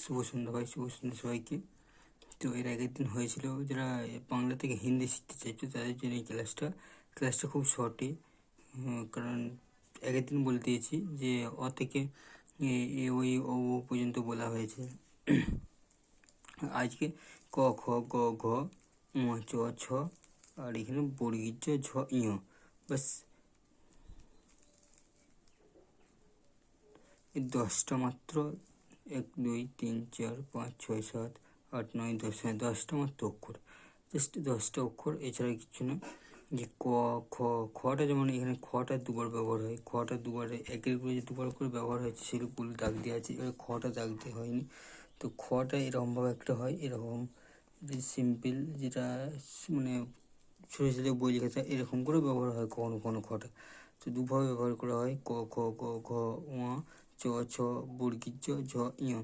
শুভ সন্ধ্যা ভাই, শুভ সন্ধ্যা সবাইকে। তো এর আগের দিন হয়েছিল, যারা বাংলা থেকে হিন্দি শিখতে চাইছো তাদের জন্য এই ক্লাসটা খুব শর্টই, কারণ আগের দিন বলে দিয়েছি যে অ থেকে এ ওই ও ও পর্যন্ত বলা হয়েছে। আজকে ক খ গ ঘ ম চ ছ, আর এখানে বর্গীর জ ঝ ইয়, বাস এই 10টা মাত্র। 1 2 3 4 5 6 7 8 9 10, 10টা মাত্র অক্ষর, জাস্ট 10টা অক্ষর, এছাড়া কিছু না। যে ক খ, খটা যেমন এখানে খটা দুবার ব্যবহার হয়, খটা দুবারে একের করে যে দুবার করে ব্যবহার হয়েছে সেগুলো দাগ দিয়ে আছে, এবার খটা দাগ দিয়ে হয়নি। তো খটা এরকমভাবে একটা হয়, এরকম সিম্পল, যেটা মানে ছোটো ছোটো বই লেখা এরকম করে ব্যবহার হয় কখনো কখনো খটা। তো দুভাবে ব্যবহার করা হয়, ক খ গ ঘ ঙ চ ছ বর্গীর জ ঝ ইয়।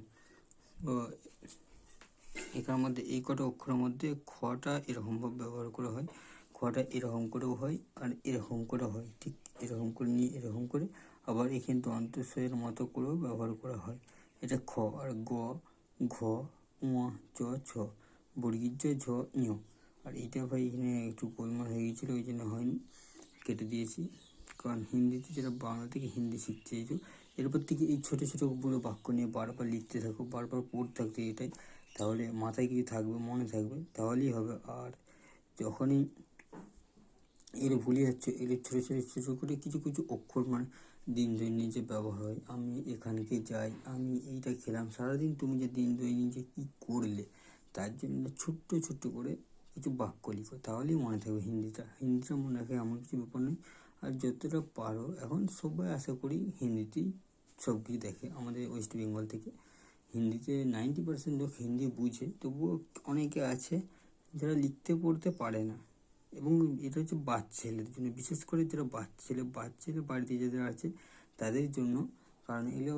এখানের মধ্যে এই কটা অক্ষরের মধ্যে খটা এরকমভাবে ব্যবহার করা হয়, খটা এরকম করেও হয় আর এরকম করে হয়, ঠিক এরকম করে নিয়ে এরকম করে আবার এখানে দন্তস্বরের মতো করেও ব্যবহার করা হয়। এটা খ, আর গ ঘ ঙ চ ছ বর্গীর জ ঝ ইয়। আর এইটা ভাই এখানে একটু গোলমাল হয়ে গিয়েছিলো, ওই জন্য হয়নি, কেটে দিয়েছি। কারণ হিন্দিতে যারা বাংলা থেকে হিন্দি শিখতে চাইছো, এরপর থেকে এই ছোটো ছোটো পুরো বাক্য নিয়ে বারবার লিখতে থাকো, বারবার পড়তে থাকতে, এটাই তাহলে মাথায় কিছু থাকবে, মনে থাকবে, তাহলেই হবে। আর যখনই এগুলো ভুলে যাচ্ছ, এগুলো ছোটো ছোটো ছোটো করে কিছু কিছু অক্ষর, মানে দিন দৈনিক যে ব্যবহার হয়, আমি এখানকে যাই, আমি এইটা খেলাম, সারাদিন তুমি যে দিন দৈনিক যে কী করলে, তার জন্য ছোট্ট ছোট্ট করে কিছু বাক্য লিখো, তাহলেই মনে থাকবে। হিন্দিটা মনে রাখে এমন কিছু ব্যাপার নেই। আর যতটা পারো, এখন সবাই আশা করি হিন্দিতেই সব কিছু দেখে আমাদের ওয়েস্ট বেঙ্গল থেকে। হিন্দিতে 90% লোক হিন্দি বুঝে, তবুও অনেকে আছে যারা লিখতে পড়তে পারে না। এবং এটা হচ্ছে বাচ্চা ছেলেদের জন্য, বিশেষ করে যারা বাচ্চা ছেলে বাড়িতে যাদের আছে তাদের জন্য। কারণ এগুলো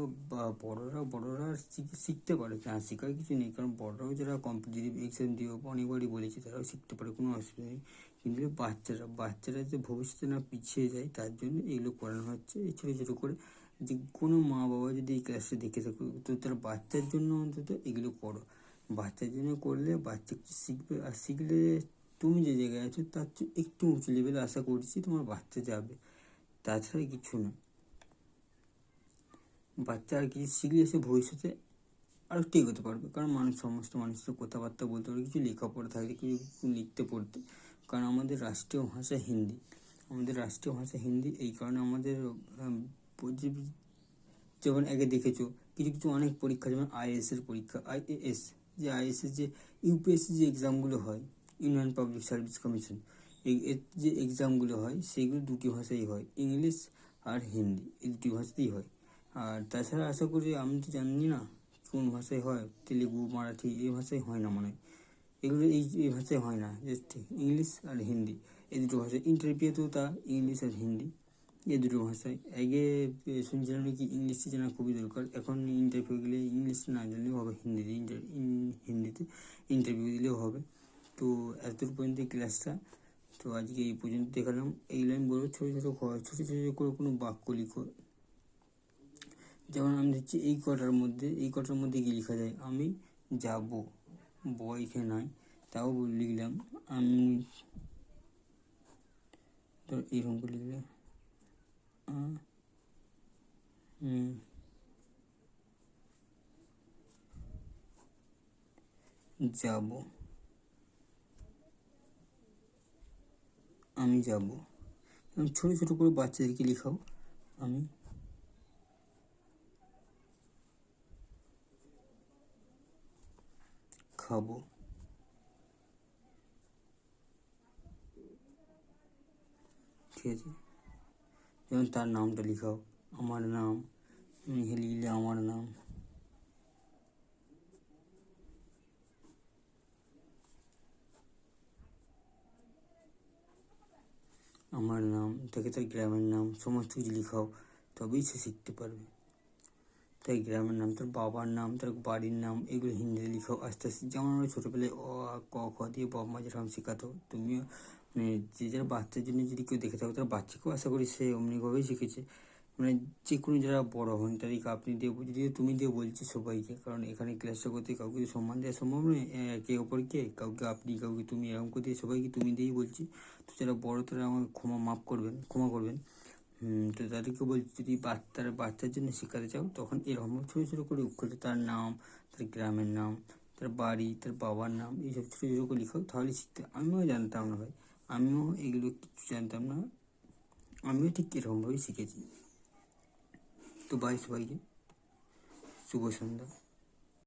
বড়রা শিখতে পারে, শেখার কিছু নেই, কারণ বড়রাও যারা কম্পিটিটিভ এক্সাম দিয়ে অনেকবারই বলেছি, তারাও শিখতে পারে, কোনো অসুবিধা নেই। কিন্তু বাচ্চারা যে ভবিষ্যতে না পিছিয়ে যায়, তার জন্য এগুলো করানো হচ্ছে এই ছোটো ছোটো করে। যে কোনো মা বাবা যদি এই ক্লাসটা দেখে থাকো, তো তার বাচ্চার জন্য অন্তত এগুলো করো। বাচ্চার জন্য করলে বাচ্চা কিছু শিখবে, আর শিখলে তুমি যে জায়গায় আছো তার চেয়ে একটু উঁচু লেভেলে আশা করছি তোমার বাচ্চা যাবে, তাছাড়া কিছু না। বাচ্চা আর কিছু শিখলে সে ভবিষ্যতে আরও ঠিক হতে পারবে, কারণ সমস্ত মানুষের কথাবার্তা বলতে পারবে, কিছু লেখাপড়া থাকলে কিছু লিখতে পড়তে। কারণ আমাদের রাষ্ট্রীয় ভাষা হিন্দি, এই কারণে আমাদের যেমন আগে দেখেছো কিছু কিছু অনেক পরীক্ষা, যেমন আইএএসের পরীক্ষা, আইএএসের যে ইউপিএসসি যে এক্সামগুলো হয়, ইউনিয়ন পাবলিক সার্ভিস কমিশন, এর যে এক্সামগুলো হয় সেগুলো দুটি ভাষাই হয়, ইংলিশ আর হিন্দি, এই দুটি ভাষাতেই হয়। আর তাছাড়া আশা করি, আমি তো জানি না কোন ভাষায় হয়, তেলেগু মারাঠি এই ভাষায় হয় না মনে হয়, এগুলো এই ভাষায় হয় না, জাস্ট ইংলিশ আর হিন্দি, এই দুটো ভাষায়। ইন্টারভিউতেও তা ইংলিশ আর হিন্দি, এই দুটো ভাষায়। আগে শুনছিলাম নাকি ইংলিশটা জানা খুবই দরকার, এখন ইন্টারভিউ গেলে ইংলিশ না জানলেও হবে, হিন্দিতে ইন্টারভিউ দিলেও হবে। তো এতদূর পর্যন্ত ক্লাসটা, তো আজকে এই পর্যন্ত দেখালাম। এই লাইন বলবো, ছোটো ছোটো করে কোনো বাক্য লিখো। যেমন আমি দিচ্ছি এই কটার মধ্যে কি লেখা যায়, আমি যাব, এখানে নয়, তাও লিখলাম আমি, তো এরকম করে লিখলাম যাব, আমি যাব। ছোটো ছোটো করে বাচ্চাদেরকে লেখাও, আমি খাবো, ঠিক আছে। যেমন তার নামটা লেখাও, আমার নাম, লিখলে আমার নাম, তাকে তার গ্রামের নাম, সমস্ত কিছু লেখাও, তবেই সে শিখতে পারবে। তাই গ্রামের নাম, তার বাবার নাম, তার বাড়ির নাম, এগুলো হিন্দিতে লিখাও আস্তে আস্তে। যেমন আমরা ছোটোবেলায় অ আ ক খ দিয়ে বাবা মা যেরকম শেখাতো, তুমিও মানে যে যার বাচ্চার জন্য যদি কেউ দেখে থাকো, তার বাচ্চাকেও আশা করি সে অমনিভাবেই শিখেছে। মানে যে কোনো যারা বড় হন তাদেরকে আপনি দিয়ে, যদিও তুমি দিয়ে বলছি সবাইকে, কারণ এখানে ক্লাসটা করতে কাউকে সম্মান দেওয়া সম্ভব নয়, একে অপরকে কাউকে আপনি কাউকে তুমি এরকম করে দিয়ে সবাইকে তুমি দিয়েই বলছি। তো যারা বড় তারা আমাকে ক্ষমা করবেন। তো তাদেরকে বলছি, যদি বাচ্চার জন্য শেখাতে চাও তখন এরকম ছোটো ছোটো করে অক্ষরে তার নাম, তার গ্রামের নাম, তার বাড়ি, তার বাবার নাম, এইসব ছোটো ছোটো করে লিখাও, তাহলে শিখতে। আমিও জানতাম না ভাই, আমিও এগুলো কিছু জানতাম না, আমিও ঠিক এরকমভাবেই শিখেছি। তো বাই সবাইকে, শুভ সন্ধ্যা।